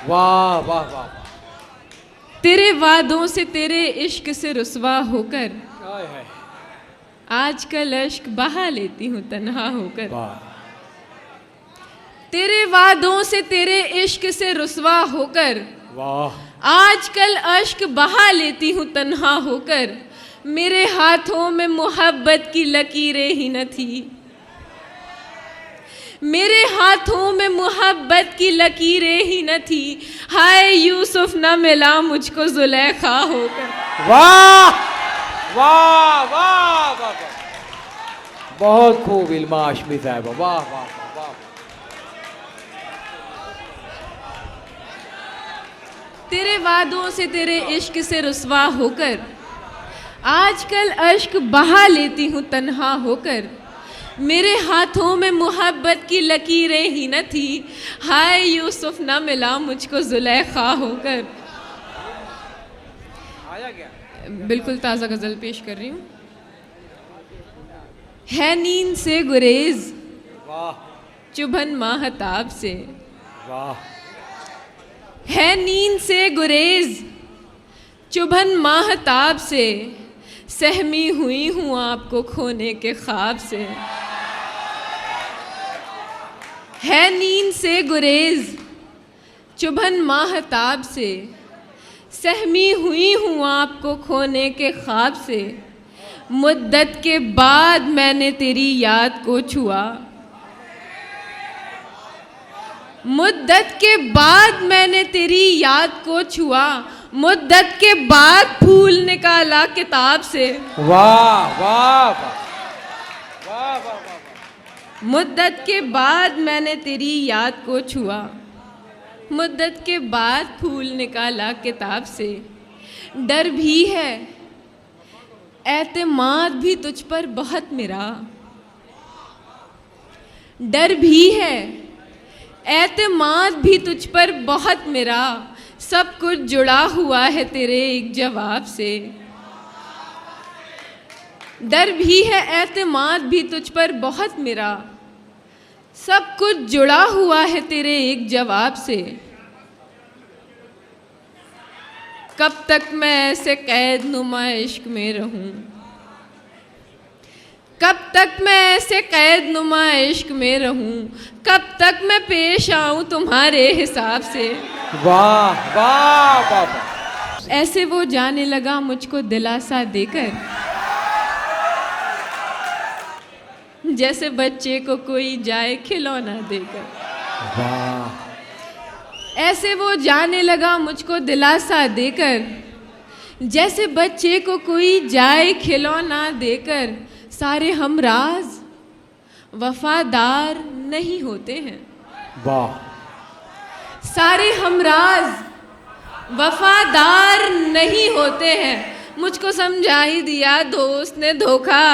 वाह वाह वाह तेरे वादों से तेरे इश्क से रुसवा होकर हाय हाय आजकल अश्क बहा लेती हूँ तन्हा होकर। वाह तेरे वादों से तेरे इश्क से रुसवा होकर वाह आजकल अश्क बहा लेती हूँ तन्हा होकर। मेरे हाथों में मोहब्बत की लकीरें ही न थी, मेरे हाथों में मोहब्बत की लकीरें ही न थी। हाय यूसुफ न मिला मुझको जुलेखा होकर। वाह वाह वाह वाह वाह बहुत खूब इल्मा हाशमी साहब वाह वाह वाह वाह तेरे वादों से तेरे इश्क से रुसवा होकर आजकल अश्क बहा लेती हूँ तन्हा होकर। मेरे हाथों में मोहब्बत की लकीरें ही न थी। हाय यूसुफ न मिला मुझको जुलेखा होकर। आया क्या बिल्कुल ताज़ा गज़ल पेश कर रही हूँ। है नींद से गुरेज वाह चुभन माहताब से, वाह है नींद से गुरेज चुभन माहताब से। सहमी हुई हूँ आपको खोने के ख्वाब से। है नींद से गुरेज चुभन माहताब से। सहमी हुई हूँ आपको खोने के ख्वाब से। मुद्दत के बाद मैंने तेरी याद को छुआ, मुद्दत के बाद मैंने तेरी याद को छुआ। मुद्दत के बाद फूल निकाला किताब से। वाह वाह वाह वाह वाह वाह मुद्दत के बाद मैंने तेरी याद को छुआ। मुद्दत के बाद फूल निकाला किताब से। डर भी है एतमाद भी तुझ पर बहुत मेरा, डर भी है एतमाद भी तुझ पर बहुत मेरा। सब कुछ जुड़ा हुआ है तेरे एक जवाब से। डर भी है एतमाद भी तुझ पर बहुत मेरा। सब कुछ जुड़ा हुआ है तेरे एक जवाब से। कब तक मैं ऐसे कैद नुमा इश्क में रहूं, कब तक मैं ऐसे कैद नुमा इश्क में रहूं। कब तक मैं पेश आऊं तुम्हारे हिसाब से। वाह वाह वाह वाह ऐसे वो जाने लगा मुझको दिलासा देकर, जैसे बच्चे को कोई जाए खिलौना देकर। वाह ऐसे वो जाने लगा मुझको दिलासा देकर, जैसे बच्चे को कोई जाए खिलौना देकर। सारे हमराज वफादार नहीं होते हैं, वाह सारे हमराज वफादार नहीं होते हैं। मुझको समझा ही दिया दोस्त ने धोखा।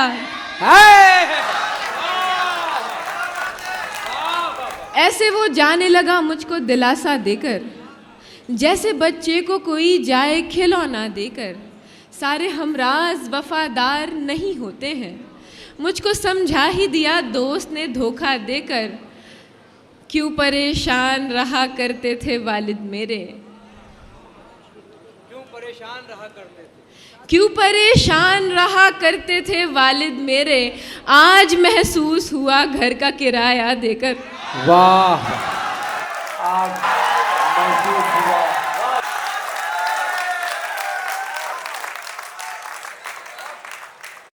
ऐसे वो जाने लगा मुझको दिलासा देकर, जैसे बच्चे को कोई जाए खिलौना देकर। सारे हमराज वफादार नहीं होते हैं। मुझको समझा ही दिया दोस्त ने धोखा देकर। क्यों परेशान रहा करते थे वालिद मेरे, क्यों परेशान रहा करते थे, क्यों परेशान रहा करते थे वालिद मेरे। आज महसूस हुआ घर का किराया देकर। वाह आज महसूस